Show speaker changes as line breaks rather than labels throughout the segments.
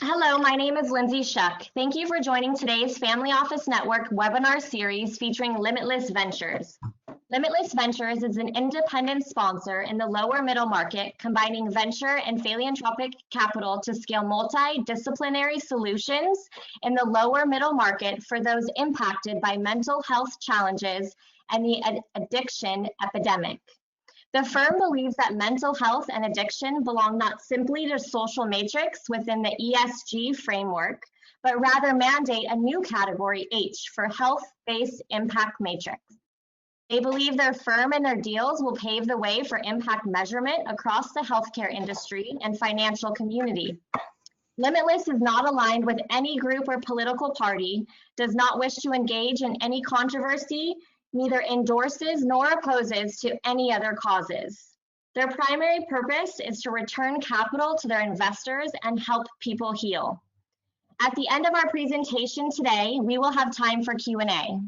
Hello, my name is Lindsay Shuck. Thank you for joining today's Family Office Network webinar series featuring Limitless Ventures. Limitless Ventures is an independent sponsor in the lower middle market, combining venture and philanthropic capital to scale multi-disciplinary solutions in the lower middle market for those impacted by mental health challenges and the addiction epidemic. The firm believes that mental health and addiction belong not simply to social matrix within the ESG framework, but rather mandate a new category H for health-based impact matrix. They believe their firm and their deals will pave the way for impact measurement across the healthcare industry and financial community. Limitless is not aligned with any group or political party, does not wish to engage in any controversy, neither endorses nor opposes to any other causes. Their primary purpose is to return capital to their investors and help people heal. At the end of our presentation today, we will have time for Q&A.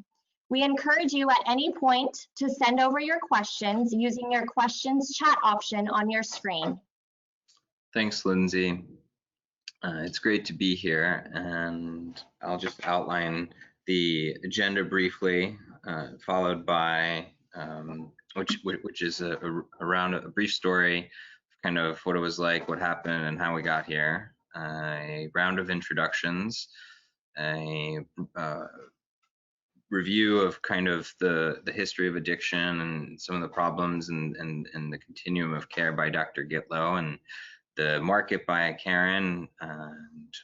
We encourage you at any point to send over your questions using your questions chat option on your screen.
Thanks, Lindsay. It's great to be here, and I'll just outline the agenda briefly, followed by which is around a brief story, kind of what it was like, what happened, and how we got here. A round of introductions, a review of kind of the history of addiction and some of the problems and the continuum of care by Dr. Gitlow, and the market by Karen, and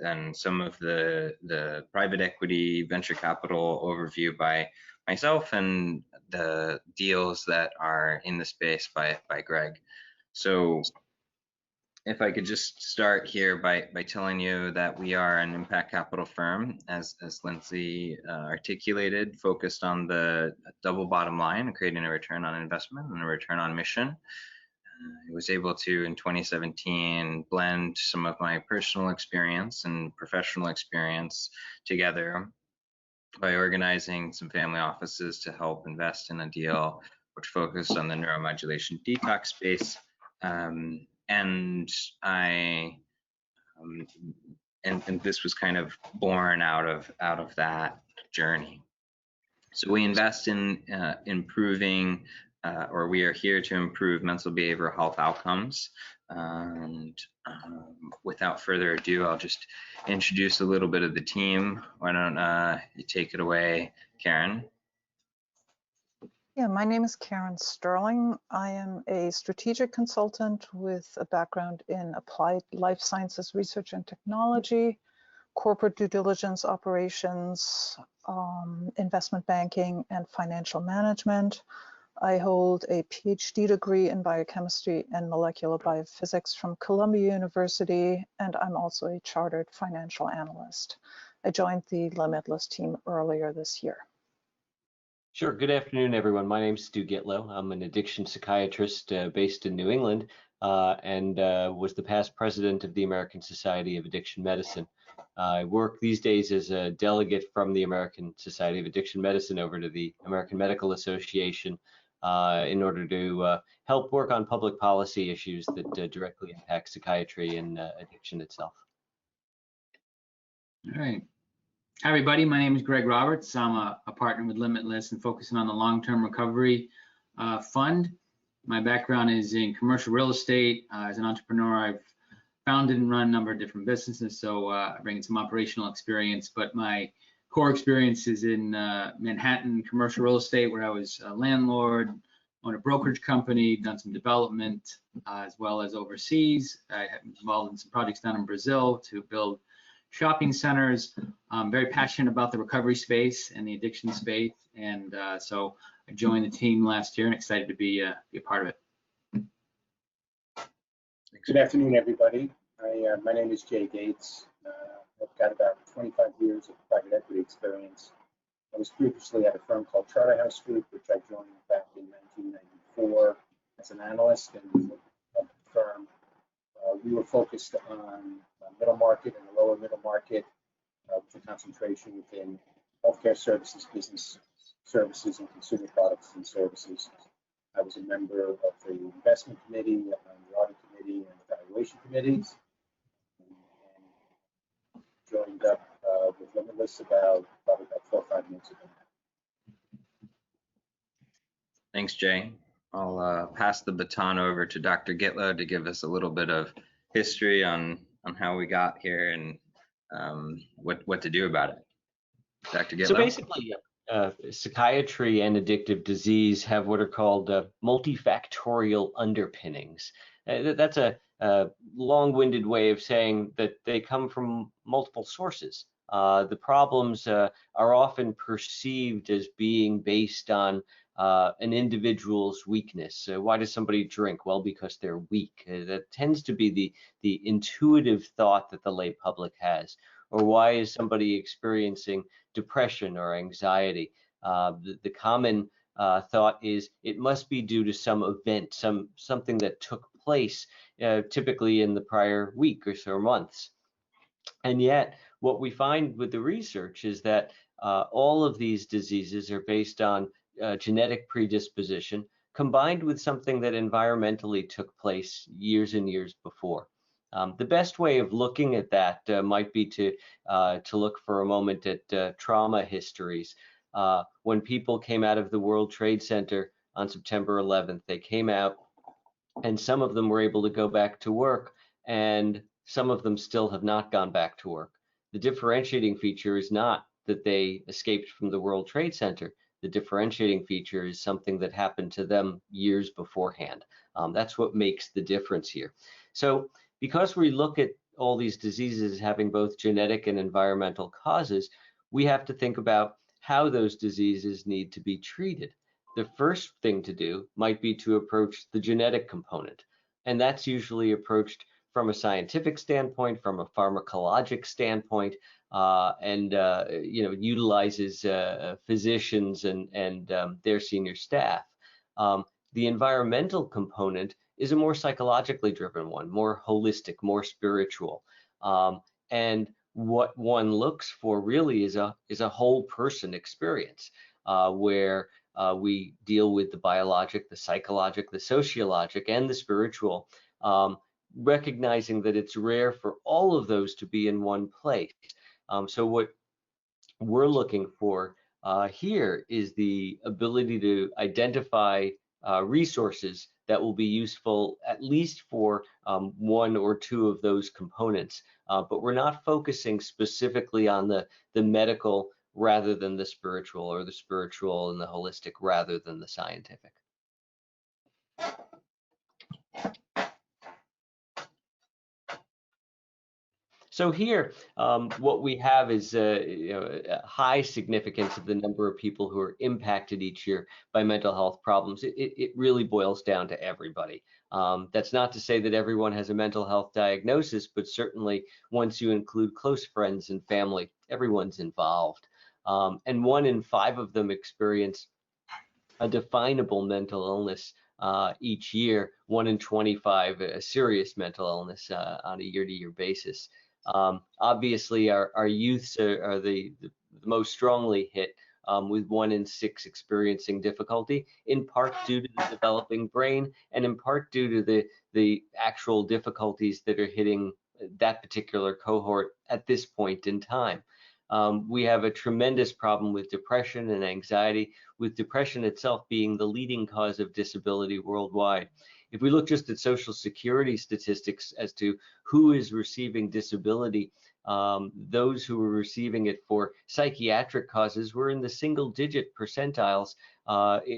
then some of the private equity venture capital overview by myself, and the deals that are in the space by Greg. So if I could just start here by telling you that we are an impact capital firm, as Lindsay articulated, focused on the double bottom line, creating a return on investment and a return on mission. I was able to, in 2017, blend some of my personal experience and professional experience together by organizing some family offices to help invest in a deal which focused on the neuromodulation detox space. And this was kind of born out of that journey. So we invest in improving, or we are here to improve mental behavioral health outcomes. And without further ado, I'll just introduce a little bit of the team. Why don't you take it away, Karen?
Yeah, my name is Karen Sterling. I am a strategic consultant with a background in applied life sciences research and technology, corporate due diligence operations, investment banking, and financial management. I hold a PhD degree in biochemistry and molecular biophysics from Columbia University, and I'm also a chartered financial analyst. I joined the Limitless team earlier this year.
Sure. Good afternoon, everyone. My name is Stu Gitlow. I'm an addiction psychiatrist based in New England, and was the past president of the American Society of Addiction Medicine. I work these days as a delegate from the American Society of Addiction Medicine over to the American Medical Association in order to help work on public policy issues that directly impact psychiatry and addiction itself.
All right. Hi, everybody. My name is Greg Roberts. I'm a partner with Limitless and focusing on the long-term recovery fund. My background is in commercial real estate. As an entrepreneur, I've founded and run a number of different businesses, so I bring in some operational experience, but my core experience is in Manhattan commercial real estate, where I was a landlord, owned a brokerage company, done some development, as well as overseas. I was involved in some projects down in Brazil to build shopping centers. I'm very passionate about the recovery space and the addiction space, and so I joined the team last year and excited to be a part of it.
Good afternoon, everybody. My name is Jay Gates. I've got about 25 years of private equity experience. I was previously at a firm called Charterhouse Group, which I joined back in 1994 as an analyst and the firm. We were focused on middle market and the lower middle market, with a concentration within healthcare services, business services, and consumer products and services. I was a member of the investment committee, the audit committee, and evaluation committees. And Limitless probably about 4 or 5 months ago.
Thanks, Jay. I'll pass the baton over to Dr. Gitlow to give us a little bit of history on how we got here and what to do about it. Dr. Gitlow?
So basically, psychiatry and addictive disease have what are called multifactorial underpinnings. That's a long-winded way of saying that they come from multiple sources. The problems are often perceived as being based on an individual's weakness. Why does somebody drink? Well, because they're weak. That tends to be the intuitive thought that the lay public has. Or why is somebody experiencing depression or anxiety? The common thought is it must be due to some event, something that took place, typically in the prior week or so months. And yet, what we find with the research is that all of these diseases are based on genetic predisposition combined with something that environmentally took place years and years before. The best way of looking at that might be to look for a moment at trauma histories. When people came out of the World Trade Center on September 11th, they came out and some of them were able to go back to work and some of them still have not gone back to work. The differentiating feature is not that they escaped from the World Trade Center. The differentiating feature is something that happened to them years beforehand. That's what makes the difference here. So because we look at all these diseases having both genetic and environmental causes, we have to think about how those diseases need to be treated. The first thing to do might be to approach the genetic component, and that's usually approached from a scientific standpoint, from a pharmacologic standpoint, and utilizes physicians and their senior staff. The environmental component is a more psychologically driven one, more holistic, more spiritual. And what one looks for really is a whole person experience where we deal with the biologic, the psychologic, the sociologic, and the spiritual, recognizing that it's rare for all of those to be in one place. So what we're looking for here is the ability to identify resources that will be useful at least for one or two of those components. But we're not focusing specifically on the medical rather than the spiritual, or the spiritual and the holistic rather than the scientific. So here, what we have is a high significance of the number of people who are impacted each year by mental health problems. It really boils down to everybody. That's not to say that everyone has a mental health diagnosis, but certainly once you include close friends and family, everyone's involved. And 1 in 5 of them experience a definable mental illness each year, 1 in 25 a serious mental illness on a year-to-year basis. Obviously, our youths are the most strongly hit, with 1 in 6 experiencing difficulty, in part due to the developing brain and in part due to the actual difficulties that are hitting that particular cohort at this point in time. We have a tremendous problem with depression and anxiety, with depression itself being the leading cause of disability worldwide. If we look just at Social Security statistics as to who is receiving disability, those who are receiving it for psychiatric causes were in the single-digit percentiles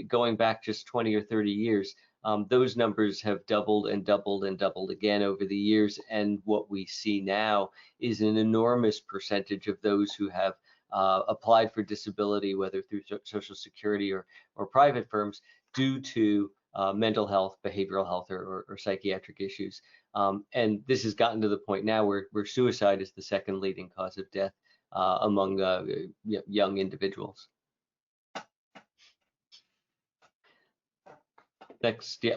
going back just 20 or 30 years. Those numbers have doubled and doubled and doubled again over the years, and what we see now is an enormous percentage of those who have applied for disability, whether through Social Security or private firms, due to mental health, behavioral health, or psychiatric issues. And this has gotten to the point now where suicide is the second leading cause of death among young individuals. Next, yeah.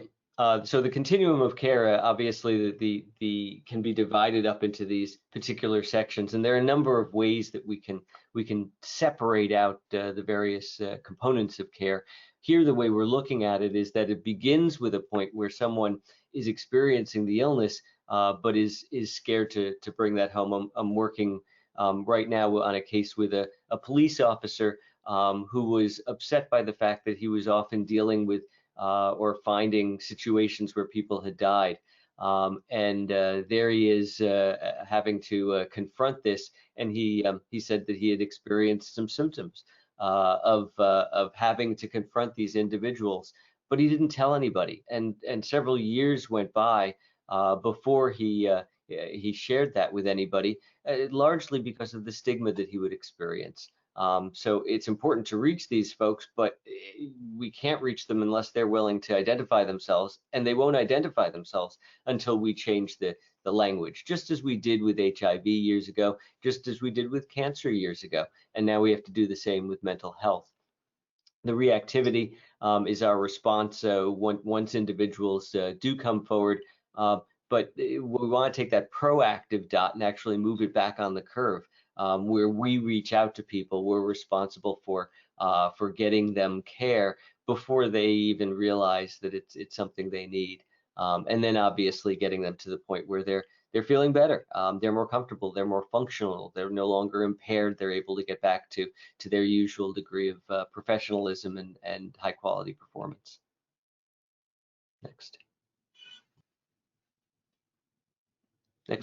So the continuum of care, obviously, the can be divided up into these particular sections, and there are a number of ways that we can separate out the various components of care. Here, the way we're looking at it is that it begins with a point where someone is experiencing the illness, but is scared to bring that home. I'm working right now on a case with a police officer who was upset by the fact that he was often dealing with or finding situations where people had died. There he is having to confront this, and he said that he had experienced some symptoms of having to confront these individuals, but he didn't tell anybody. And several years went by before he shared that with anybody, largely because of the stigma that he would experience. So it's important to reach these folks, but we can't reach them unless they're willing to identify themselves, and they won't identify themselves until we change the language, just as we did with HIV years ago, just as we did with cancer years ago. And now we have to do the same with mental health. The reactivity is our response once individuals do come forward, but we want to take that proactive dot and actually move it back on the curve. Where we reach out to people, we're responsible for getting them care before they even realize that it's something they need, and then obviously getting them to the point where they're feeling better, they're more comfortable, they're more functional, they're no longer impaired, they're able to get back to their usual degree of professionalism and high quality performance. Next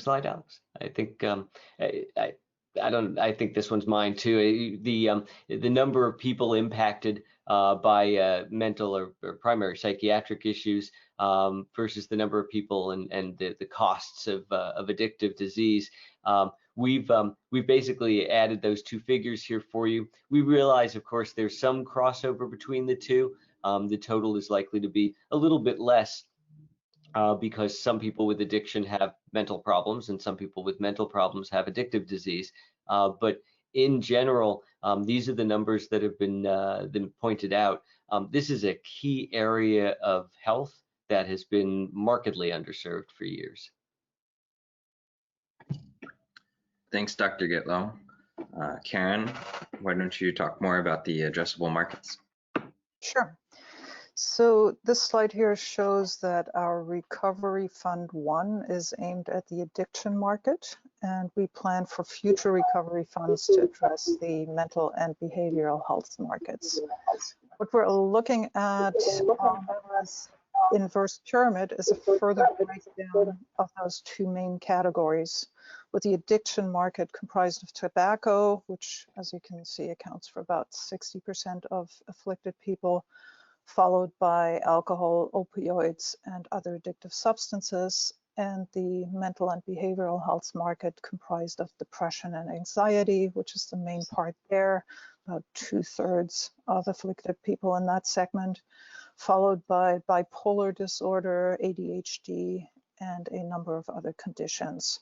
slide, Alex. I think I think this one's mine too. The number of people impacted by mental or primary psychiatric issues versus the number of people and the costs of addictive disease. We've basically added those two figures here for you. We realize, of course, there's some crossover between the two. The total is likely to be a little bit less because some people with addiction have mental problems and some people with mental problems have addictive disease. But in general, these are the numbers that have been pointed out. This is a key area of health that has been markedly underserved for years.
Thanks, Dr. Gitlow. Karen, why don't you talk more about the addressable markets?
Sure. So this slide here shows that our Recovery Fund 1 is aimed at the addiction market, and we plan for future recovery funds to address the mental and behavioral health markets. What we're looking at this inverse pyramid is a further breakdown of those two main categories, with the addiction market comprised of tobacco, which, as you can see, accounts for about 60% of afflicted people, followed by alcohol, opioids, and other addictive substances, and the mental and behavioral health market comprised of depression and anxiety, which is the main part there, about 2/3 of afflicted people in that segment, followed by bipolar disorder, ADHD, and a number of other conditions.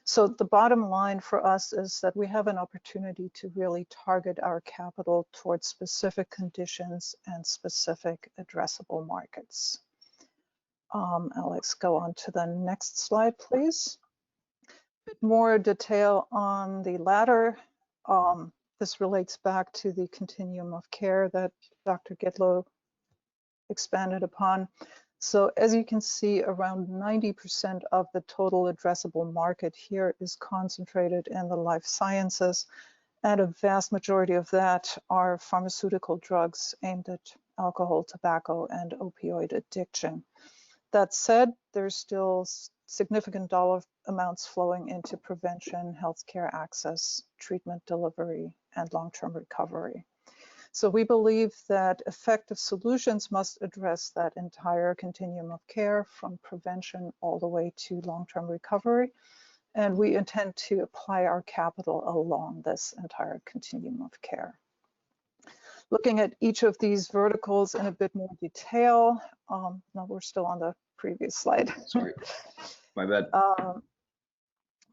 So the bottom line for us is that we have an opportunity to really target our capital towards specific conditions and specific addressable markets. Alex, go on to the next slide, please. A bit more detail on the latter. This relates back to the continuum of care that Dr. Gitlow expanded upon. So as you can see, around 90% of the total addressable market here is concentrated in the life sciences, and a vast majority of that are pharmaceutical drugs aimed at alcohol, tobacco, and opioid addiction. That said, there's still significant dollar amounts flowing into prevention, healthcare access, treatment delivery, and long-term recovery. So we believe that effective solutions must address that entire continuum of care, from prevention all the way to long-term recovery. And we intend to apply our capital along this entire continuum of care. Looking at each of these verticals in a bit more detail. No, we're still on the previous slide.
Sorry, my bad.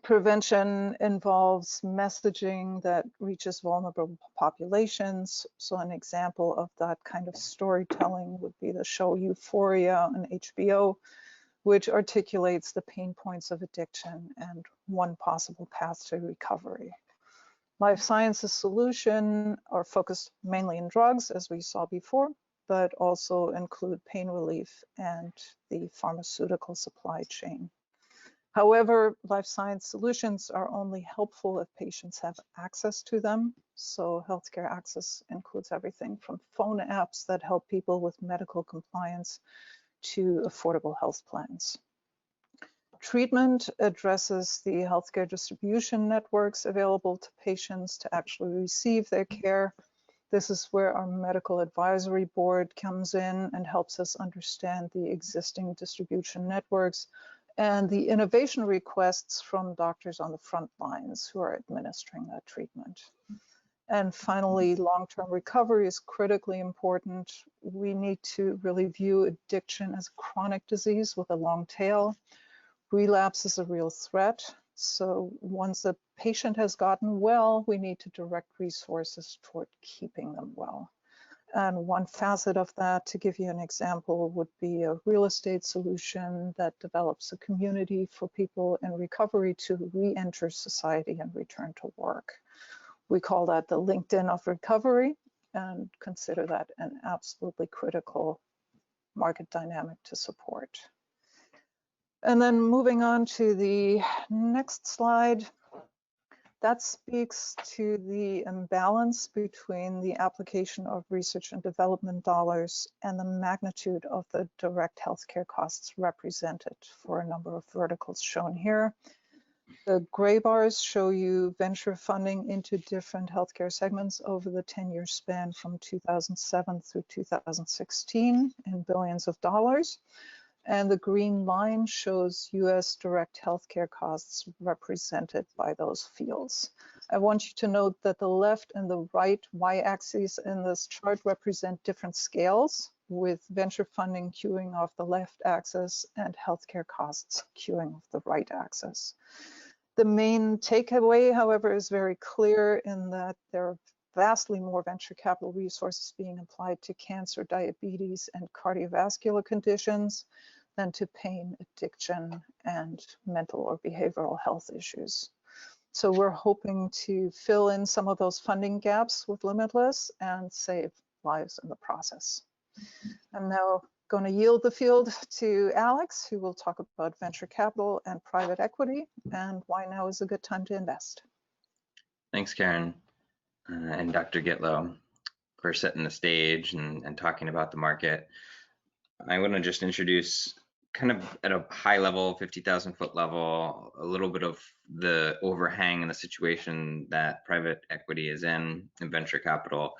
Prevention involves messaging that reaches vulnerable populations. So an example of that kind of storytelling would be the show Euphoria on HBO, which articulates the pain points of addiction and one possible path to recovery. Life sciences solutions are focused mainly on drugs, as we saw before, but also include pain relief and the pharmaceutical supply chain. However, life science solutions are only helpful if patients have access to them. So healthcare access includes everything from phone apps that help people with medical compliance to affordable health plans. Treatment addresses the healthcare distribution networks available to patients to actually receive their care. This is where our medical advisory board comes in and helps us understand the existing distribution networks and the innovation requests from doctors on the front lines who are administering that treatment. And finally, long-term recovery is critically important. We need to really view addiction as a chronic disease with a long tail. Relapse is a real threat. So once a patient has gotten well, we need to direct resources toward keeping them well. And one facet of that, to give you an example, would be a real estate solution that develops a community for people in recovery to re-enter society and return to work. We call that the LinkedIn of recovery and consider that an absolutely critical market dynamic to support. And then moving on to the next slide, that speaks to the imbalance between the application of research and development dollars and the magnitude of the direct healthcare costs represented for a number of verticals shown here. The gray bars show you venture funding into different healthcare segments over the 10-year span from 2007 through 2016 in billions of dollars. And the green line shows US direct healthcare costs represented by those fields. I want you to note that the left and the right y-axes in this chart represent different scales, with venture funding queuing off the left axis and healthcare costs queuing off the right axis. The main takeaway, however, is very clear in that there are vastly more venture capital resources being applied to cancer, diabetes, and cardiovascular conditions than to pain, addiction, and mental or behavioral health issues. So we're hoping to fill in some of those funding gaps with Limitless and save lives in the process. I'm now going to yield the field to Alex, who will talk about venture capital and private equity and why now is a good time to invest.
Thanks, Karen, and Dr. Gitlow for setting the stage and talking about the market. I want to just introduce kind of at a high level, 50,000-foot level, a little bit of the overhang and the situation that private equity is in venture capital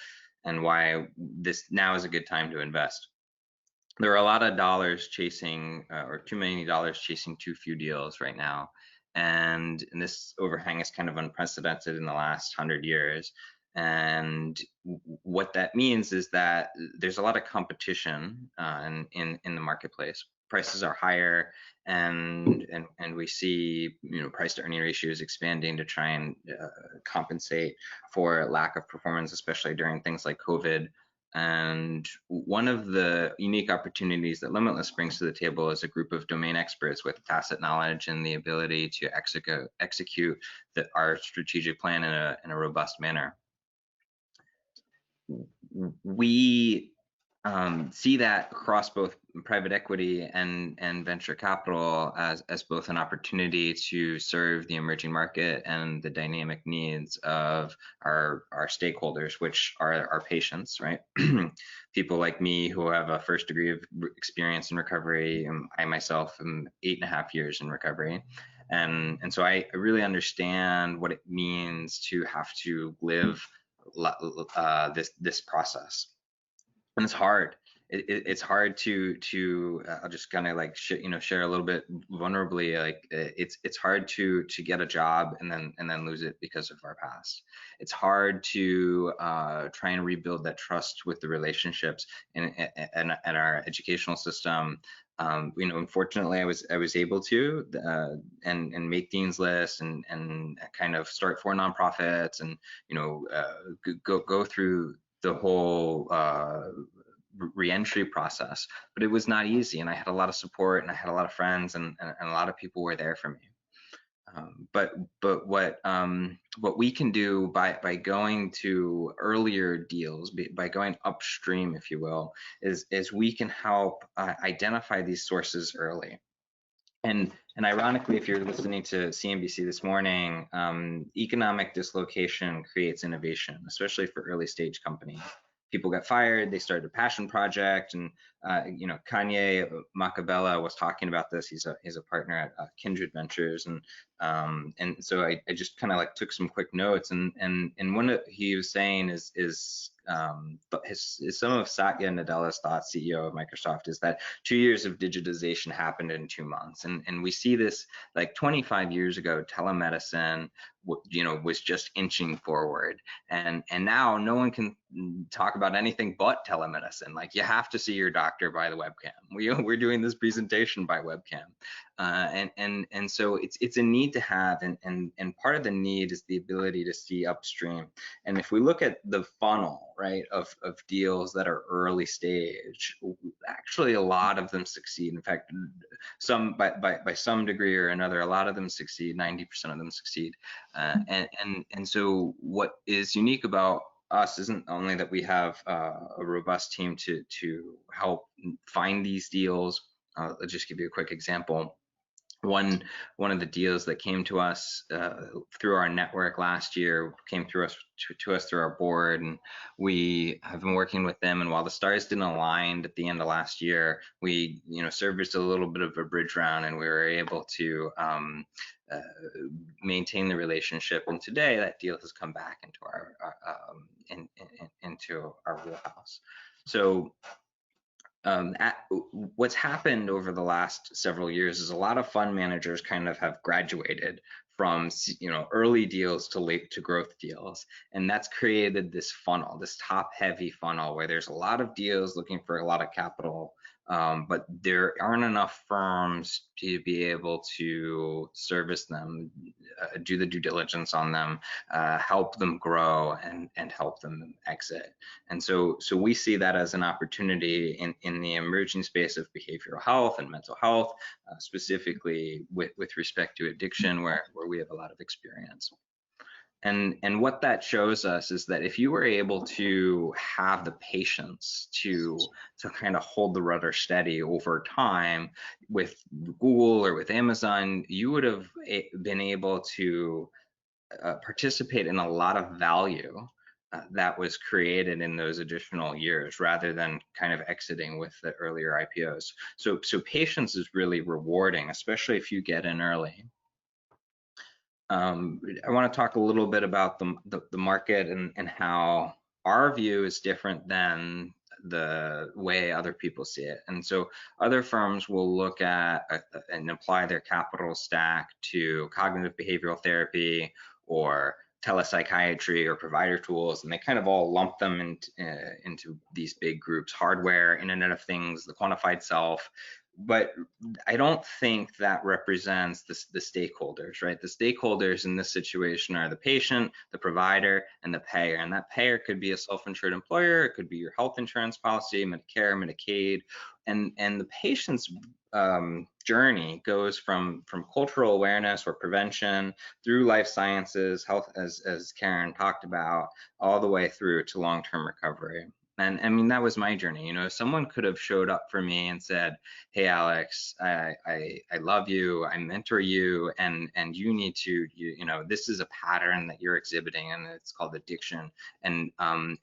and why this now is a good time to invest. There are a lot of dollars chasing, or too many dollars chasing too few deals right now. And this overhang is kind of unprecedented in the last 100 years. And what that means is that there's a lot of competition in the marketplace. Prices are higher, and we see price to earning ratios expanding to try and compensate for lack of performance, especially during things like COVID. And one of the unique opportunities that Limitless brings to the table is a group of domain experts with tacit knowledge and the ability to execute our strategic plan in a robust manner. We see that across both private equity and venture capital as both an opportunity to serve the emerging market and the dynamic needs of our stakeholders, which are our patients, right? People like me who have a first degree of experience in recovery. I myself am 8.5 years in recovery. And so I really understand what it means to have to live this process. And it's hard. It's hard to I'll just kind of like share a little bit vulnerably. Like it's hard to get a job and then lose it because of our past. It's hard to try and rebuild that trust with the relationships in our educational system. Unfortunately, I was able to and make dean's lists and kind of start 4 nonprofits and go through the whole re-entry process, but it was not easy, and I had a lot of support and I had a lot of friends and a lot of people were there for me. But what we can do by going to earlier deals, by going upstream, if you will, is we can help identify these sources early. And ironically, if you're listening to CNBC this morning, economic dislocation creates innovation, especially for early stage companies. People get fired, they start a passion project, and Kanye Macabella was talking about this. He's a partner at Kindred Ventures, and so I just kind of like took some quick notes, and one that he was saying is some of Satya Nadella's thoughts, CEO of Microsoft, is that 2 years of digitization happened in 2 months, and we see this like 25 years ago, telemedicine was just inching forward, and now no one can talk about anything but telemedicine. Like, you have to see your doctor by the webcam. We're doing this presentation by webcam, and so it's a need to have, and part of the need is the ability to see upstream. And if we look at the funnel, right, of deals that are early stage, actually a lot of them succeed. In fact, some by some degree or another, a lot of them succeed. 90% of them succeed. And so what is unique about us isn't only that we have a robust team to help find these deals. I'll just give you a quick example. One of the deals that came to us through our network last year came through us through our board, and we have been working with them. And while the stars didn't align at the end of last year, we served as a little bit of a bridge round, and we were able to maintain the relationship. And today that deal has come back into our wheelhouse. So what's happened over the last several years is a lot of fund managers kind of have graduated from early deals to growth deals, and that's created this funnel, this top heavy funnel, where there's a lot of deals looking for a lot of capital, but there aren't enough firms to be able to service them, do the due diligence on them, help them grow, and help them exit. And so we see that as an opportunity in the emerging space of behavioral health and mental health, specifically with respect to addiction, where we have a lot of experience. And what that shows us is that if you were able to have the patience to kind of hold the rudder steady over time with Google or with Amazon, you would have been able to participate in a lot of value that was created in those additional years, rather than kind of exiting with the earlier IPOs. So patience is really rewarding, especially if you get in early. I want to talk a little bit about the market and how our view is different than the way other people see it. And so other firms will look at and apply their capital stack to cognitive behavioral therapy or telepsychiatry or provider tools, and they kind of all lump them into these big groups: hardware, Internet of Things, the quantified self. But I don't think that represents the stakeholders, right? The stakeholders in this situation are the patient, the provider, and the payer. And that payer could be a self-insured employer, it could be your health insurance policy, Medicare, Medicaid, and the patient's journey goes from cultural awareness or prevention through life sciences, health, as Karen talked about, all the way through to long-term recovery. And I mean, that was my journey. Someone could have showed up for me and said, "Hey, Alex, I love you, I mentor you, and you need to, this is a pattern that you're exhibiting, and it's called addiction. And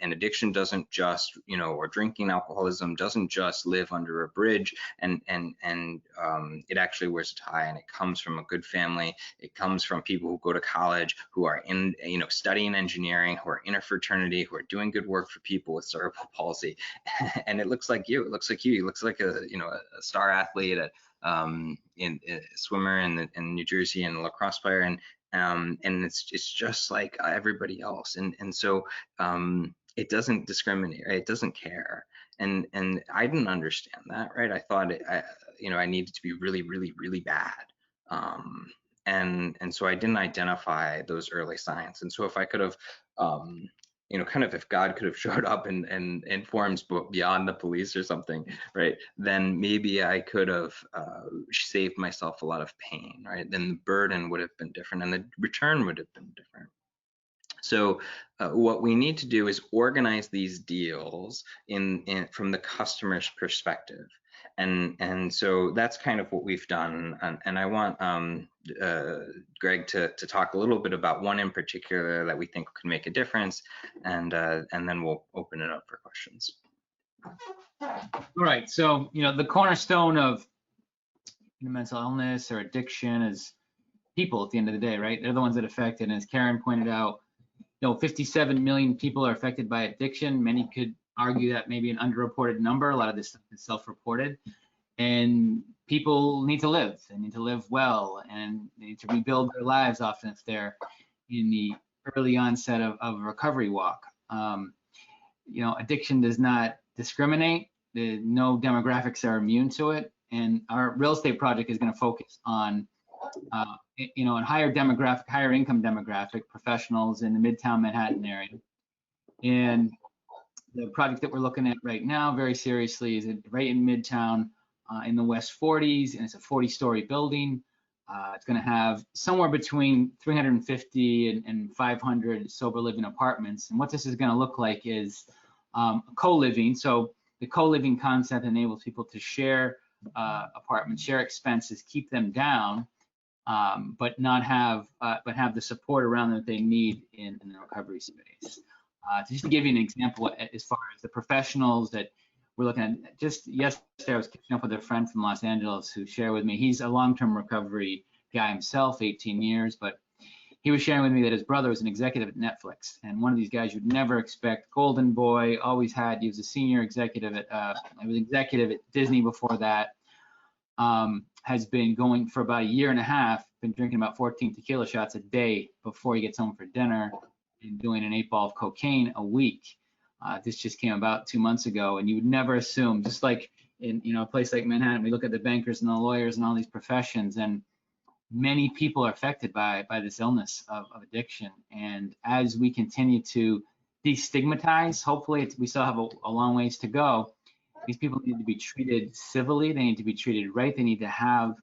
addiction doesn't just, or drinking alcoholism doesn't just live under a bridge, and it actually wears a tie, and it comes from a good family. It comes from people who go to college, who are in, studying engineering, who are in a fraternity, who are doing good work for people with cerebral palsy." And it looks like you. It looks like you. You looks like a star athlete, in a swimmer in New Jersey, and a lacrosse player, and it's just like everybody else. And so it doesn't discriminate, right? It doesn't care. And I didn't understand that, right? I thought I needed to be really, really, really bad. And so I didn't identify those early signs. And so if I could have kind of, if God could have showed up in forms beyond the police or something, right, then maybe I could have saved myself a lot of pain, right? Then the burden would have been different, and the return would have been different. So what we need to do is organize these deals from the customer's perspective. And so that's kind of what we've done. And I want Greg to talk a little bit about one in particular that we think can make a difference, and then we'll open it up for questions.
All right, so the cornerstone of mental illness or addiction is people at the end of the day, right? They're the ones that are affected. And as Karen pointed out, 57 million people are affected by addiction. Many could argue that maybe an underreported number. A lot of this stuff is self-reported. And people need to live. They need to live well, and they need to rebuild their lives often if they're in the early onset of a recovery walk. Addiction does not discriminate. No demographics are immune to it. And our real estate project is going to focus on a higher income demographic, professionals in the Midtown Manhattan area. And the project that we're looking at right now, very seriously, is right in Midtown in the West 40s, and it's a 40-story building. It's going to have somewhere between 350 and 500 sober living apartments. And what this is going to look like is co-living. So the co-living concept enables people to share apartments, share expenses, keep them down, but have the support around them that they need in the recovery space. Just to give you an example, as far as the professionals that we're looking at, just yesterday I was catching up with a friend from Los Angeles who shared with me, he's a long-term recovery guy himself, 18 years, but he was sharing with me that his brother was an executive at Netflix, and one of these guys you'd never expect, golden boy, always had, he was a senior executive at, Disney before that, has been going for about a year and a half, been drinking about 14 tequila shots a day before he gets home for dinner, and doing an 8-ball of cocaine a week. This just came about 2 months ago, and you would never assume, just like in a place like Manhattan, we look at the bankers and the lawyers and all these professions, and many people are affected by this illness of addiction. And as we continue to destigmatize, hopefully we still have a long ways to go. These people need to be treated civilly. They need to be treated right. They need to have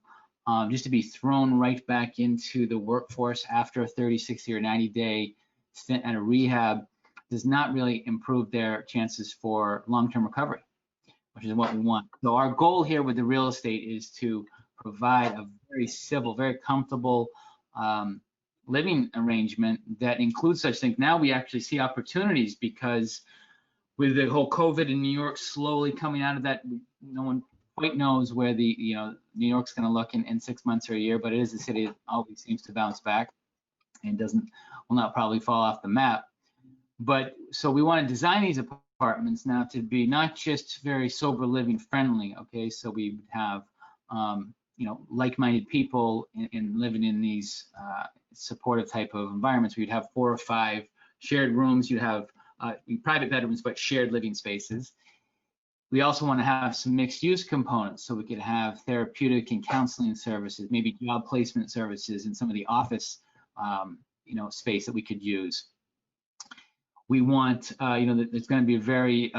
just to be thrown right back into the workforce after a 30, 60, or 90-day stint at a rehab does not really improve their chances for long-term recovery, which is what we want. So our goal here with the real estate is to provide a very civil, very comfortable living arrangement that includes such things. Now we actually see opportunities because with the whole COVID in New York slowly coming out of that, no one quite knows where New York's going to look in 6 months or a year, but it is a city that always seems to bounce back and will not probably fall off the map. But so we want to design these apartments now to be not just very sober living friendly. Okay, so we have like-minded people in living in these supportive type of environments. We'd have 4 or 5 shared rooms. You'd have private bedrooms, but shared living spaces. We also want to have some mixed use components, so we could have therapeutic and counseling services, maybe job placement services in some of the office space that we could use. We want, there's going to be a very,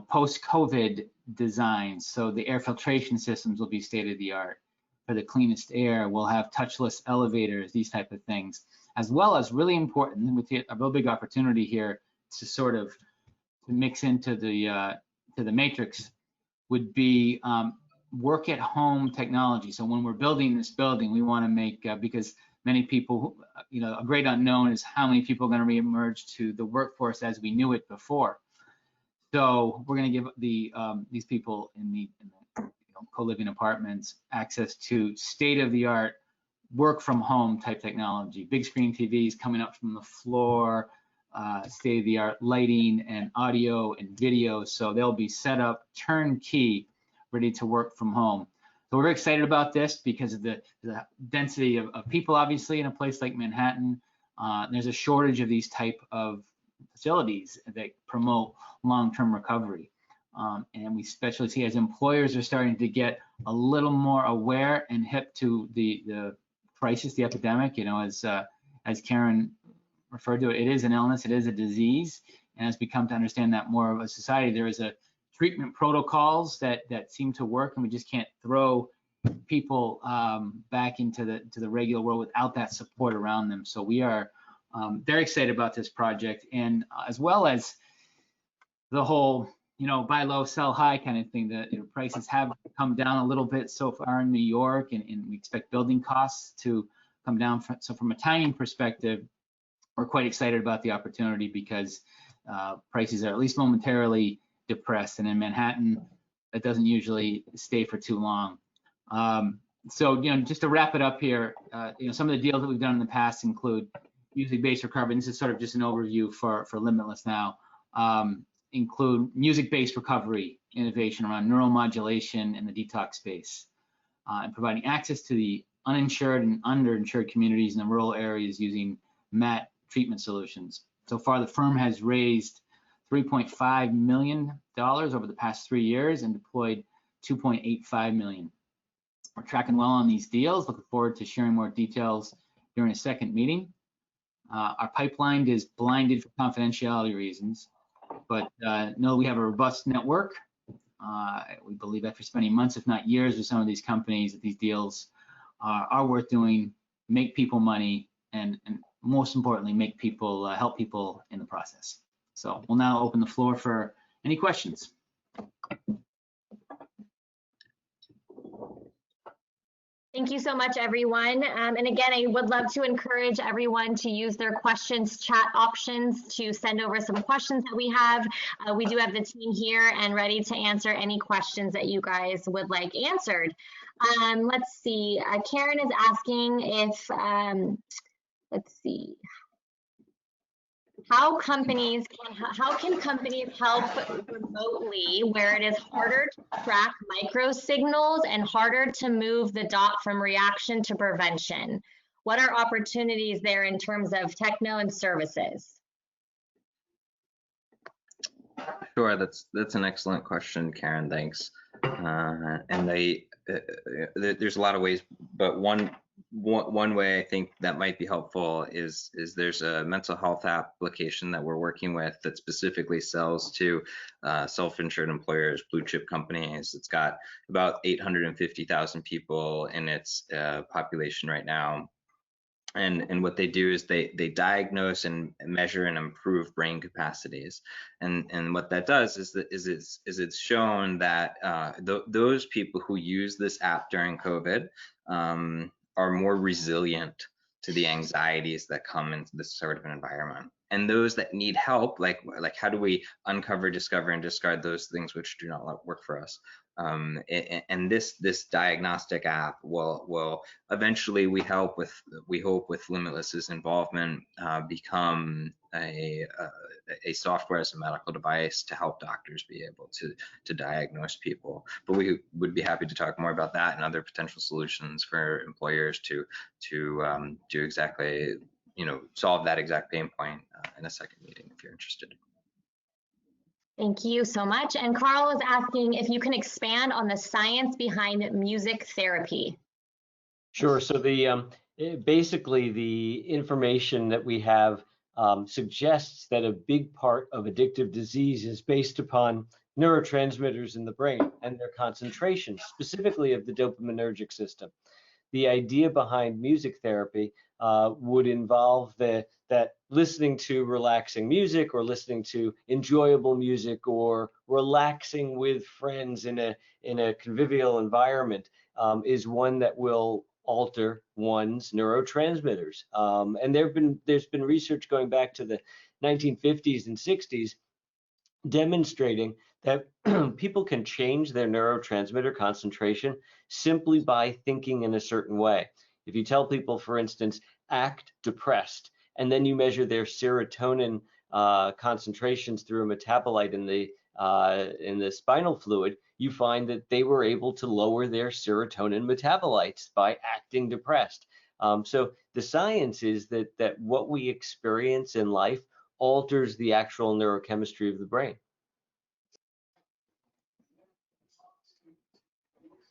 post-COVID design. So the air filtration systems will be state of the art. For the cleanest air, we'll have touchless elevators, these type of things, as well as really important, with a real big opportunity here to sort of mix into the matrix, would be work at home technology. So when we're building this building, we want to make, because many people, a great unknown is how many people are going to reemerge to the workforce as we knew it before. So we're going to give these people in the co-living apartments access to state-of-the-art work from home type technology, big screen TVs coming up from the floor, state-of-the-art lighting and audio and video. So they'll be set up turnkey, ready to work from home. So we're very excited about this because of the density of people, obviously, in a place like Manhattan. There's a shortage of these type of facilities that promote long-term recovery. And we especially see as employers are starting to get a little more aware and hip to the crisis, the epidemic, as Karen referred to it, it is an illness, it is a disease. And as we come to understand that more of a society, there is a treatment protocols that seem to work, and we just can't throw people back into the regular world without that support around them. So we are very excited about this project, and as well as the whole buy low, sell high kind of thing. The prices have come down a little bit so far in New York, and we expect building costs to come down. So from a timing perspective, we're quite excited about the opportunity because prices are at least momentarily depressed, and in Manhattan, that doesn't usually stay for too long. So just to wrap it up here, some of the deals that we've done in the past include music-based recovery. This is sort of just an overview for Limitless now. Include music-based recovery innovation around neuromodulation in the detox space, and providing access to the uninsured and underinsured communities in the rural areas using MAT treatment solutions. So far, the firm has raised $3.5 million over the past 3 years and deployed $2.85 million. We're tracking well on these deals. Looking forward to sharing more details during a second meeting. Our pipeline is blinded for confidentiality reasons, but know we have a robust network. We believe after spending months, if not years, with some of these companies, that these deals are worth doing, make people money, and most importantly, make people help people in the process. So we'll now open the floor for any questions.
Thank you so much, everyone. And again, I would love to encourage everyone to use their questions chat options to send over some questions that we have. We do have the team here and ready to answer any questions that you guys would like answered. Let's see. Karen is asking if, let's see. How can companies help remotely where it is harder to track micro signals and harder to move the dot from reaction to prevention? What are opportunities there in terms of techno and services?
Sure, that's an excellent question, Karen. Thanks. And there's a lot of ways, but one way I think that might be helpful is there's a mental health application that we're working with that specifically sells to self-insured employers, blue chip companies. It's got about 850,000 people in its population right now. And what they do is they diagnose and measure and improve brain capacities, and what that does is it's shown that those people who use this app during COVID are more resilient to the anxieties that come into this sort of an environment. And those that need help, like how do we uncover, discover, and discard those things which do not work for us? And this diagnostic app will eventually, we hope with Limitless's involvement, become a software as a medical device to help doctors be able to diagnose people. But we would be happy to talk more about that and other potential solutions for employers to do exactly, solve that exact pain point in a second meeting if you're interested.
Thank you so much. And Carl is asking if you can expand on the science behind music therapy.
Sure. So basically the information that we have suggests that a big part of addictive disease is based upon neurotransmitters in the brain and their concentration, specifically of the dopaminergic system. The idea behind music therapy would involve that listening to relaxing music or listening to enjoyable music or relaxing with friends in a convivial environment is one that will alter one's neurotransmitters. And there's been research going back to the 1950s and 60s demonstrating that people can change their neurotransmitter concentration simply by thinking in a certain way. If you tell people, for instance, act depressed, and then you measure their serotonin concentrations through a metabolite in the spinal fluid, you find that they were able to lower their serotonin metabolites by acting depressed. So the science is that what we experience in life alters the actual neurochemistry of the brain.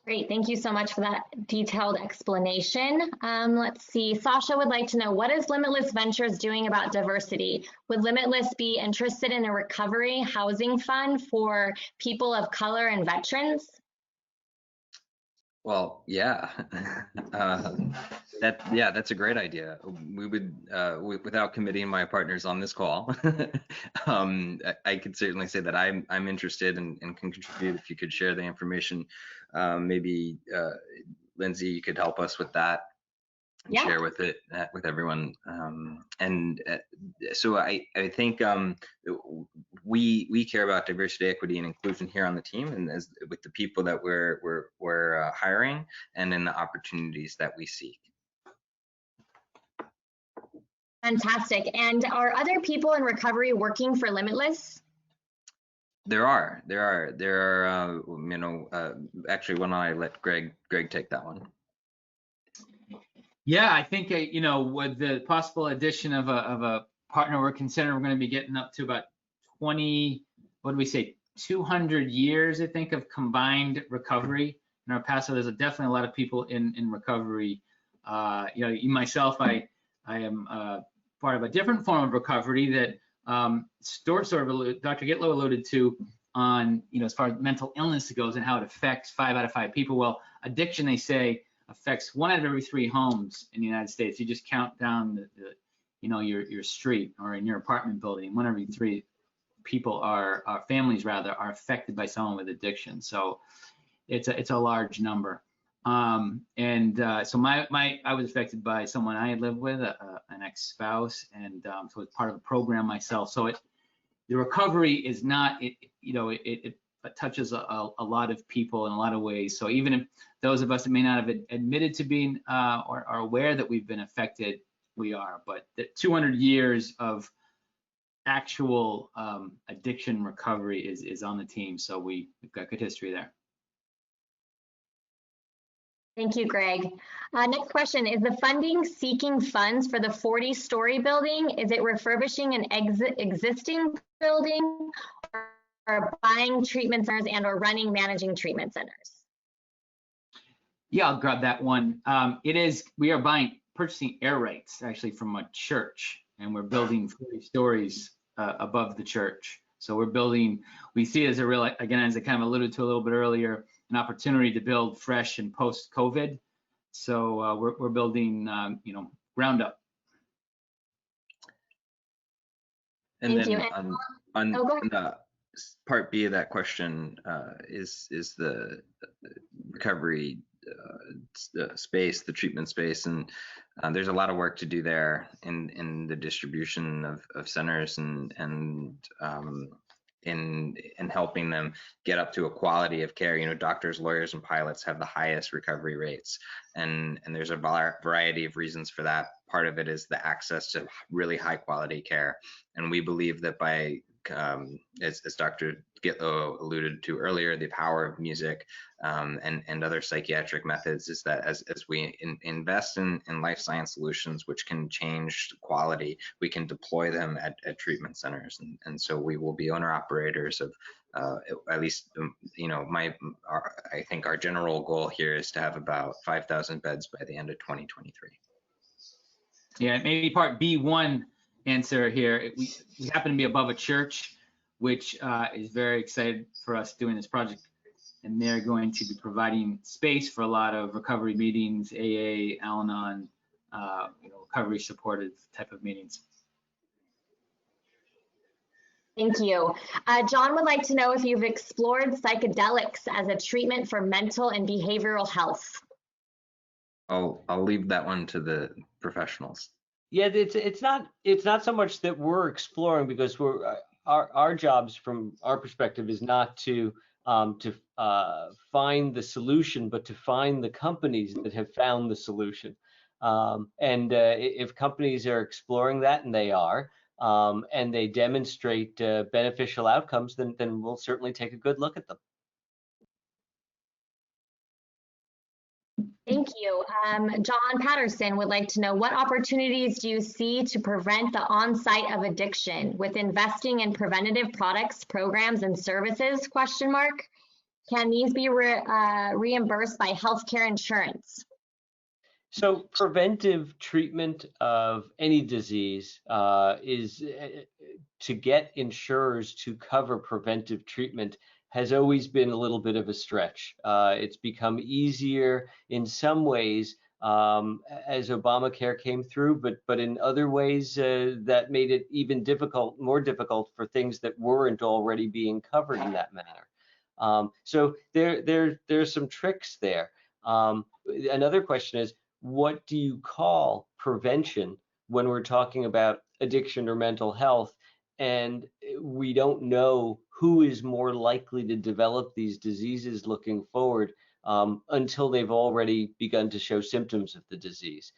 Great, thank you so much for that detailed explanation. Let's see, Sasha would like to know, what is Limitless Ventures doing about diversity? Would Limitless be interested in a recovery housing fund for people of color and veterans?
Well, yeah, that's a great idea. We would, without committing my partners on this call, I could certainly say that I'm interested and can contribute if you could share the information. Maybe Lindsay, you could help us with that and
Yeah.
share with everyone. So I think we care about diversity, equity, and inclusion here on the team, and as with the people that we're hiring, and in the opportunities that we seek.
Fantastic. And are other people in recovery working for Limitless?
There are. Actually, why don't I let Greg take that one?
Yeah, I think with the possible addition of a partner we're considering, we're going to be getting up to about 20, what do we say, 200 years, I think, of combined recovery in our past. So there's definitely a lot of people in recovery. Myself, I am part of a different form of recovery that Dr. Gitlow alluded to on, as far as mental illness goes and how it affects 5 out of 5 people. Well, addiction, they say, affects 1 out of every 3 homes in the United States. You just count down your street or in your apartment building, 1 every 3 people families rather, are affected by someone with addiction. So it's a large number. So I was affected by someone I had lived with, an ex-spouse, and so it's part of a program myself. So the recovery is not, it touches a lot of people in a lot of ways. So even if those of us that may not have admitted to being or are aware that we've been affected, we are. But the 200 years of actual addiction recovery is on the team. So we've got good history there.
Thank you, Greg. Next question, is the funding seeking funds for the 40-story building? Is it refurbishing an existing building, or buying treatment centers and or managing treatment centers?
Yeah, I'll grab that one. We are purchasing air rights actually from a church, and we're building 40 stories above the church. So we see it as a real, again, as I kind of alluded to a little bit earlier, an opportunity to build fresh and post-COVID. So we're building, ground up.
And
Thank
then
you.
on part B of that question is the recovery space, the treatment space, and there's a lot of work to do there in the distribution of centers and in helping them get up to a quality of care. Doctors, lawyers, and pilots have the highest recovery rates, and there's a variety of reasons for that. Part of it is the access to really high quality care, and we believe that by as Dr. Gitlow alluded to earlier, the power of music and other psychiatric methods is that as we invest in life science solutions which can change quality, we can deploy them at treatment centers, and so we will be owner operators of at least I think our general goal here is to have about 5,000 beds by the end of 2023.
Yeah, maybe part B1 answer here. We happen to be above a church, which is very excited for us doing this project, and they're going to be providing space for a lot of recovery meetings, AA, Al-Anon, recovery supportive type of meetings.
Thank you. John would like to know if you've explored psychedelics as a treatment for mental and behavioral health.
I'll leave that one to the professionals.
Yeah, it's not so much that we're exploring, because our jobs from our perspective is not to find the solution, but to find the companies that have found the solution. If companies are exploring that, and they are, and they demonstrate beneficial outcomes, then we'll certainly take a good look at them.
Thank you. John Patterson would like to know, what opportunities do you see to prevent the onset of addiction with investing in preventative products, programs, and services? ? Can these be reimbursed by healthcare insurance?
So preventive treatment of any disease is to get insurers to cover preventive treatment has always been a little bit of a stretch. It's become easier in some ways as Obamacare came through, but in other ways that made it even more difficult for things that weren't already being covered in that manner. So there's some tricks there. Another question is, what do you call prevention when we're talking about addiction or mental health? And we don't know who is more likely to develop these diseases looking forward until they've already begun to show symptoms of the disease.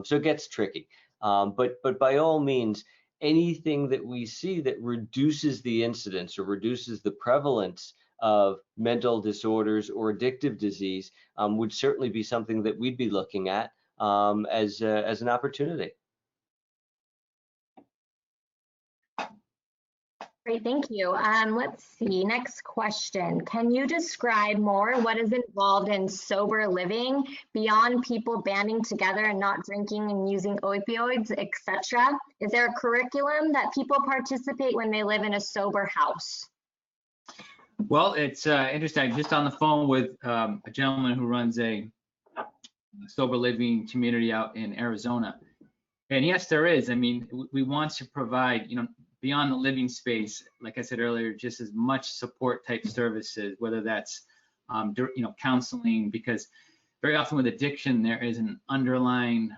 So it gets tricky. But by all means, anything that we see that reduces the incidence or reduces the prevalence of mental disorders or addictive disease would certainly be something that we'd be looking at as an opportunity.
Great, thank you. Let's see, next question. Can you describe more what is involved in sober living beyond people banding together and not drinking and using opioids, etc.? Is there a curriculum that people participate when they live in a sober house?
Well, it's interesting. Just on the phone with a gentleman who runs a sober living community out in Arizona. And yes, there is. I mean, we want to provide, beyond the living space, like I said earlier, just as much support type services, whether that's, counseling, because very often with addiction, there is an underlying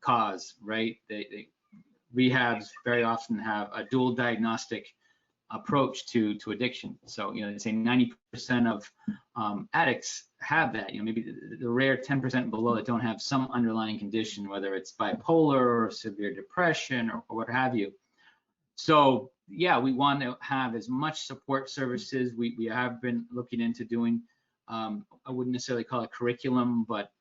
cause, right? Rehabs very often have a dual diagnostic approach to addiction. So, they say 90% of addicts have that, maybe the rare 10% below that don't have some underlying condition, whether it's bipolar or severe depression or what have you. So yeah, we want to have as much support services. We have been looking into doing, I wouldn't necessarily call it curriculum, but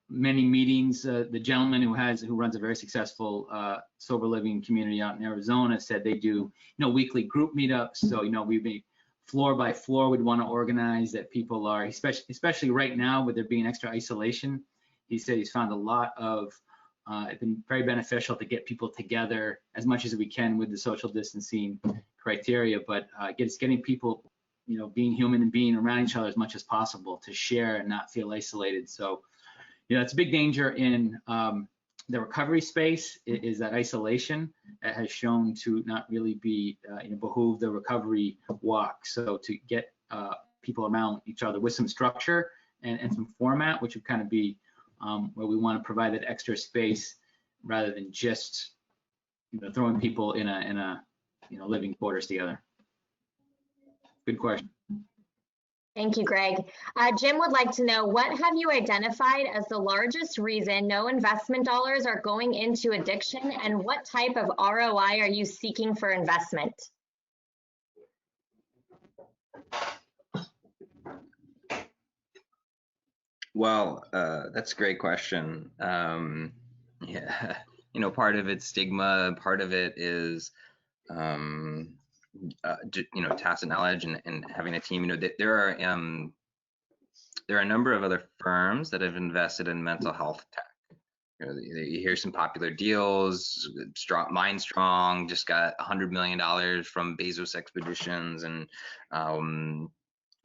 many meetings. The gentleman who runs a very successful sober living community out in Arizona said they do weekly group meetups. So we'd be floor by floor. We'd want to organize that people are, especially right now with there being extra isolation. He said he's found a lot of it's been very beneficial to get people together as much as we can with the social distancing criteria, but getting people, being human and being around each other as much as possible to share and not feel isolated. So, it's a big danger in the recovery space is that isolation that has shown to not really be behoove the recovery walk. So to get people around each other with some structure and some format, which would kind of be where we want to provide that extra space rather than just throwing people in a living quarters together. Good question.
Thank you, Greg. Jim would like to know, what have you identified as the largest reason no investment dollars are going into addiction, and what type of ROI are you seeking for investment?
Well, that's a great question. Yeah, part of it's stigma, part of it is, tacit knowledge and having a team. There are a number of other firms that have invested in mental health tech. You hear some popular deals. Mindstrong just got $100 million from Bezos Expeditions, and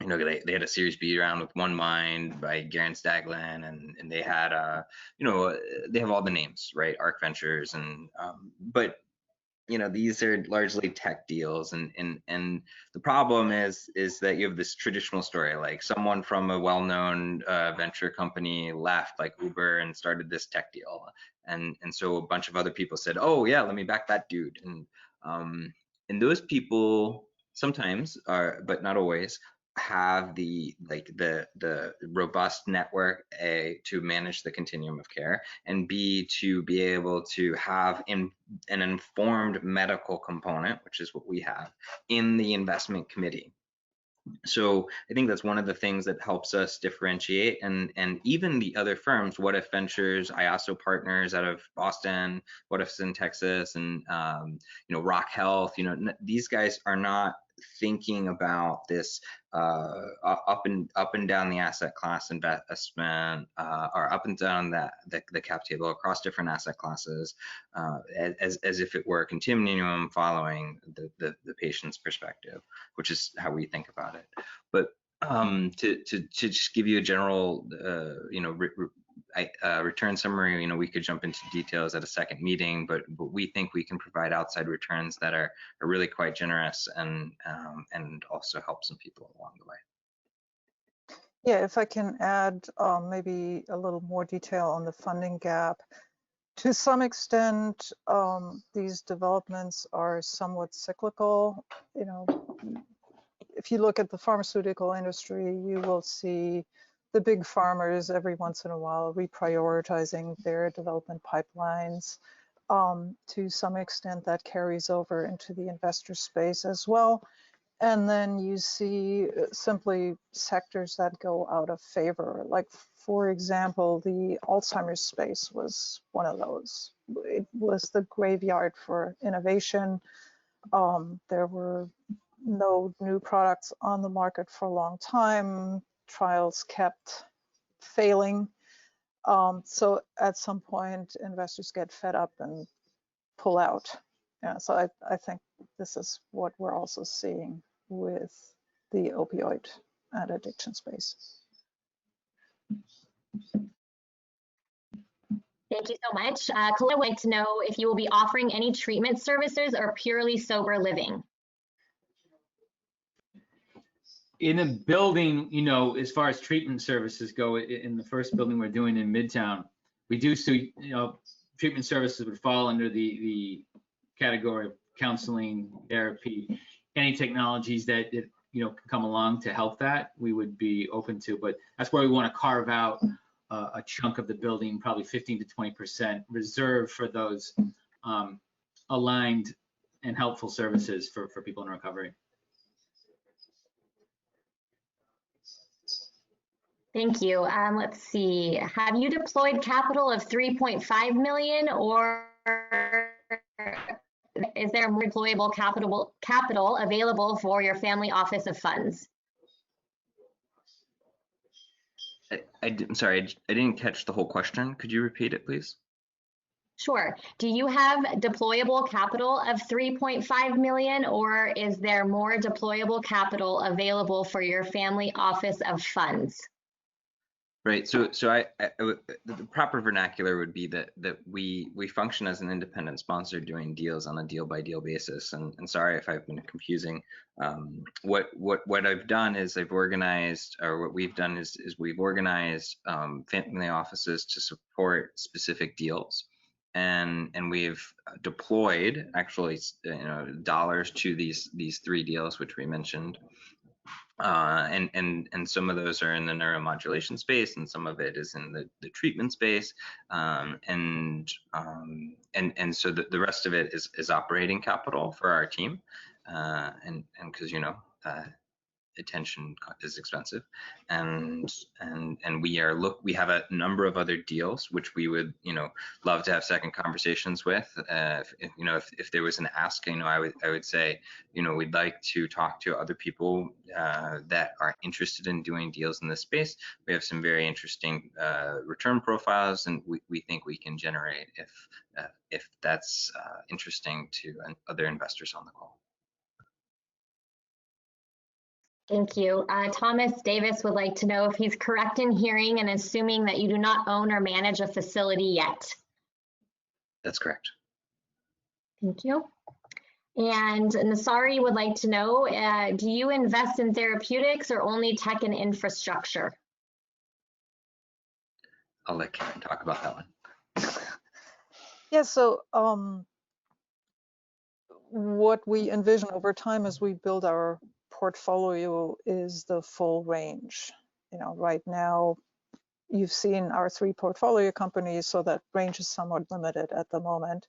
they had a Series B round with One Mind by Garen Stagland, and they had they have all the names, right? Arc Ventures, and but these are largely tech deals, and the problem is that you have this traditional story, like someone from a well-known venture company left, like Uber, and started this tech deal, and so a bunch of other people said, oh yeah, let me back that dude, and those people sometimes are, but not always, have the robust network, A, to manage the continuum of care, and B, to be able to have an informed medical component, which is what we have, in the investment committee. So I think that's one of the things that helps us differentiate, and even the other firms, What If Ventures, IASO Partners out of Boston, What If's in Texas, and Rock Health, these guys are not thinking about this up and down the asset class investment, or up and down the cap table across different asset classes, as if it were a continuum following the patient's perspective, which is how we think about it. But to just give you a general, return summary, we could jump into details at a second meeting, but we think we can provide outside returns that are really quite generous and also help some people along the way.
Yeah, if I can add maybe a little more detail on the funding gap. To some extent, these developments are somewhat cyclical. If you look at the pharmaceutical industry, you will see the big farmers every once in a while reprioritizing their development pipelines. To some extent, that carries over into the investor space as well. And then you see simply sectors that go out of favor. Like, for example, the Alzheimer's space was one of those. It was the graveyard for innovation. There were no new products on the market for a long time. Trials kept failing. So at some point, investors get fed up and pull out. Yeah, so I think this is what we're also seeing with the opioid and addiction space.
Thank you so much. Colette would like to know if you will be offering any treatment services or purely sober living.
In a building, as far as treatment services go, in the first building we're doing in Midtown, we do see, treatment services would fall under the category of counseling, therapy, any technologies that can come along to help that, we would be open to. But that's where we want to carve out a chunk of the building, probably 15 to 20% reserved for those aligned and helpful services for people in recovery.
Thank you. Let's see. Have you deployed capital of 3.5 million, or is there more deployable capital available for your family office of funds?
I'm sorry, I didn't catch the whole question. Could you repeat it, please?
Sure. Do you have deployable capital of 3.5 million, or is there more deployable capital available for your family office of funds?
Right. So the proper vernacular would be that we function as an independent sponsor doing deals on a deal by deal basis. And sorry if I've been confusing. What I've done is I've organized, or what we've done is we've organized family offices to support specific deals, and we've deployed actually dollars to these three deals which we mentioned. And some of those are in the neuromodulation space, and some of it is in the treatment space, and so the rest of it is operating capital for our team, and because attention is expensive, and we have a number of other deals which we would love to have second conversations with. If there was an ask, I would say we'd like to talk to other people that are interested in doing deals in this space. We have some very interesting return profiles, and we think we can generate if that's interesting to other investors on the call.
Thank you. Thomas Davis would like to know if he's correct in hearing and assuming that you do not own or manage a facility yet.
That's correct.
Thank you. And Nasari would like to know, do you invest in therapeutics or only tech and infrastructure?
I'll let Karen talk about that one.
Yeah, so what we envision over time as we build our portfolio is the full range. Right now, you've seen our three portfolio companies, so that range is somewhat limited at the moment.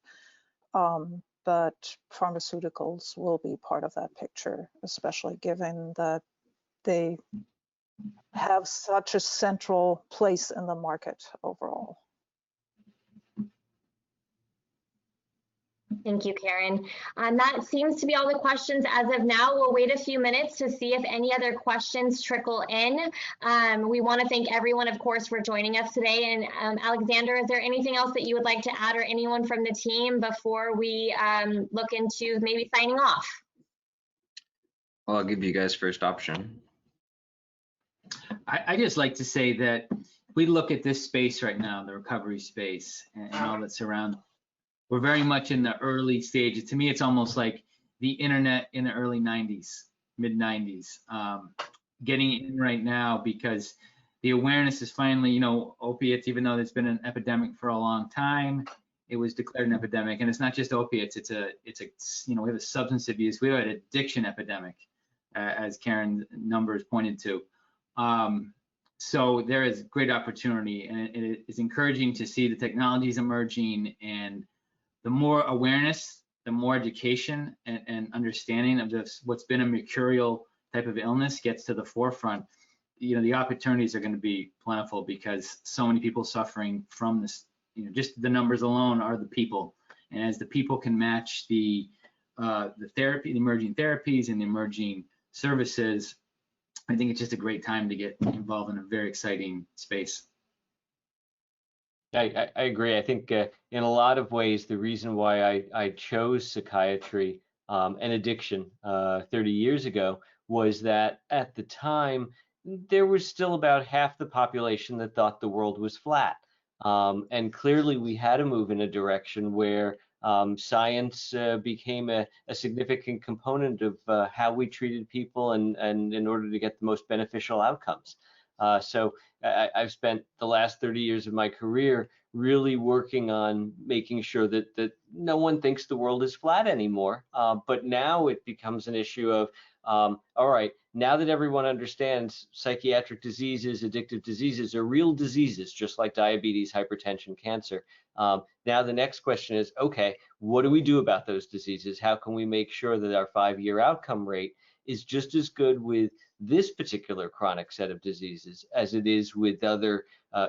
But pharmaceuticals will be part of that picture, especially given that they have such a central place in the market overall.
Thank you, Karen. That seems to be all the questions as of now. We'll wait a few minutes to see if any other questions trickle in. We want to thank everyone, of course, for joining us today. And Alexander, is there anything else that you would like to add, or anyone from the team, before we look into maybe signing off?
Well, I'll give you guys first option.
I just like to say that we look at this space right now, the recovery space, and all that surrounds. We're very much in the early stages. To me, it's almost like the internet in the early 90s, mid 90s, getting in right now, because the awareness is finally, you know, opiates, even though there's been an epidemic for a long time, it was declared an epidemic. And it's not just opiates, it's a, you know, we have a substance abuse, we have an addiction epidemic, as Karen's numbers pointed to. So there is great opportunity, and it is encouraging to see the technologies emerging, and the more awareness, the more education and understanding of this, what's been a mercurial type of illness, gets to the forefront. You know, the opportunities are going to be plentiful, because so many people suffering from this. You know, just the numbers alone are the people, and as the people can match the therapy, the emerging therapies, and the emerging services, I think it's just a great time to get involved in a very exciting space.
I agree. I think in a lot of ways, the reason why I chose psychiatry and addiction 30 years ago was that at the time, there was still about half the population that thought the world was flat. And clearly we had to move in a direction where science became a significant component of how we treated people, and in order to get the most beneficial outcomes. So I've spent the last 30 years of my career really working on making sure that no one thinks the world is flat anymore. But now it becomes an issue of, all right, now that everyone understands psychiatric diseases, addictive diseases are real diseases, just like diabetes, hypertension, cancer. Now the next question is, okay, what do we do about those diseases? How can we make sure that our 5-year outcome rate is just as good with this particular chronic set of diseases as it is with other,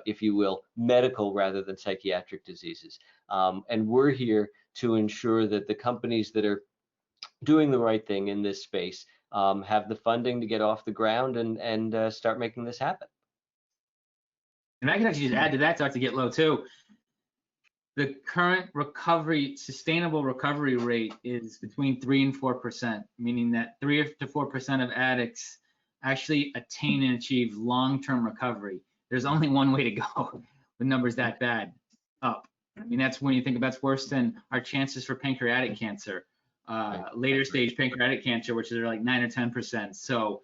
if you will, medical rather than psychiatric diseases? And we're here to ensure that the companies that are doing the right thing in this space have the funding to get off the ground and start making this happen.
And I can actually just add to that, Dr. Gitlow, too. The current recovery, sustainable recovery rate is between 3 and 4%, meaning that 3 to 4% of addicts actually attain and achieve long-term recovery. There's only one way to go with numbers that bad, up. I mean, that's when you think about, it's worse than our chances for pancreatic cancer, later stage pancreatic cancer, which is like 9 or 10%. So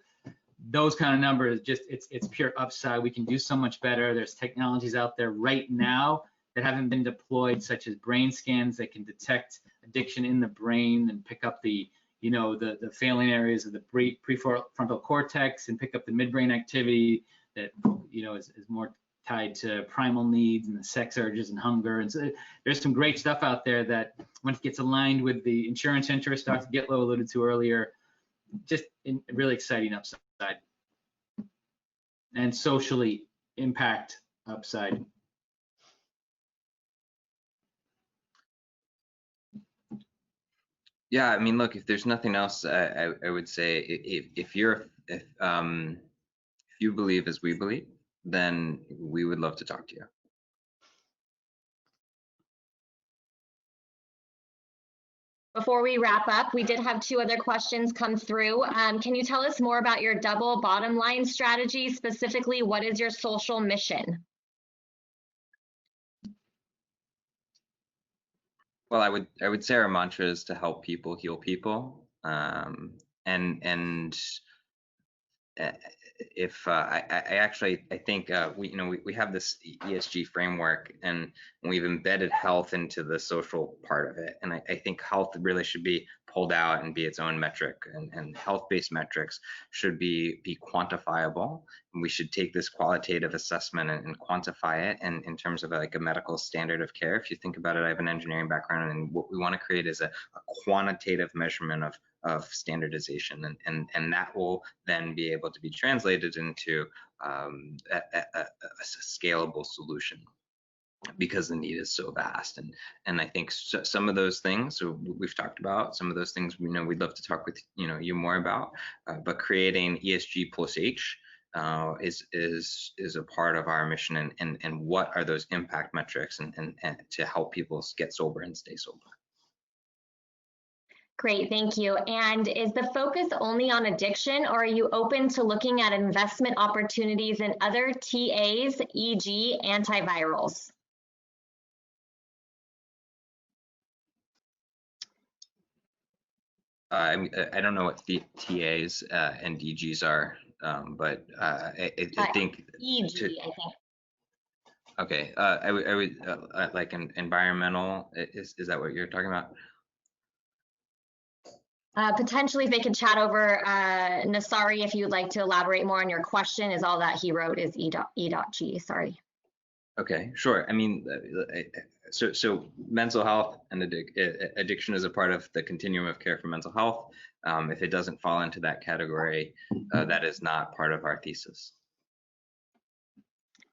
those kind of numbers, just it's pure upside. We can do so much better. There's technologies out there right now that haven't been deployed, such as brain scans that can detect addiction in the brain and pick up the, you know, the failing areas of the prefrontal cortex, and pick up the midbrain activity that, you know, is more tied to primal needs and the sex urges and hunger. And so there's some great stuff out there that, once it gets aligned with the insurance interest Dr. Gitlow alluded to earlier, just really exciting upside and socially impact upside.
Yeah, I mean, look, if there's nothing else, I would say if you believe as we believe, then we would love to talk to you.
Before we wrap up, we did have 2 other questions come through. Can you tell us more about your double bottom line strategy? Specifically, what is your social mission?
Well, I would say our mantra is to help people heal people, and if I think we have this ESG framework, and we've embedded health into the social part of it, and I think health really should be pulled out and be its own metric, and health-based metrics should be quantifiable. And we should take this qualitative assessment and quantify it, and in terms of like a medical standard of care. If you think about it, I have an engineering background, and what we want to create is a quantitative measurement of standardization, and that will then be able to be translated into a scalable solution. because the need is so vast. And I think some of those things, so we've talked about some of those things, we'd love to talk with you more about, but creating ESG plus H is a part of our mission, and what are those impact metrics and to help people get sober and stay sober.
Great, thank you. And is the focus only on addiction, or are you open to looking at investment opportunities in other TAs, e.g. antivirals?
I don't know what the TAs and DGs are, but I think
EG, I think.
Okay, I would like an environmental. Is that what you're talking about?
Potentially, if they could chat over, Nasari, if you would like to elaborate more on your question, is all that he wrote is E.G, sorry.
Okay, sure. I mean, so mental health and addiction is a part of the continuum of care for mental health. If it doesn't fall into that category, that is not part of our thesis.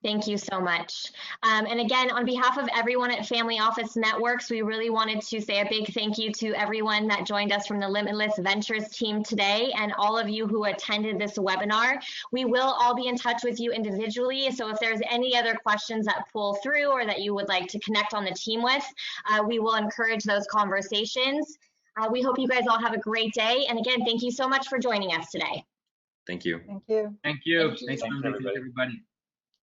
Thank you so much. And again, on behalf of everyone at Family Office Networks, we really wanted to say a big thank you to everyone that joined us from the Limitless Ventures team today, and all of you who attended this webinar. We will all be in touch with you individually, so if there's any other questions that pull through or that you would like to connect on the team with, we will encourage those conversations. We hope you guys all have a great day, and again, thank you so much for joining us today.
Thank you.
Thank you.
Thank you.
Thanks, everybody.
Everybody.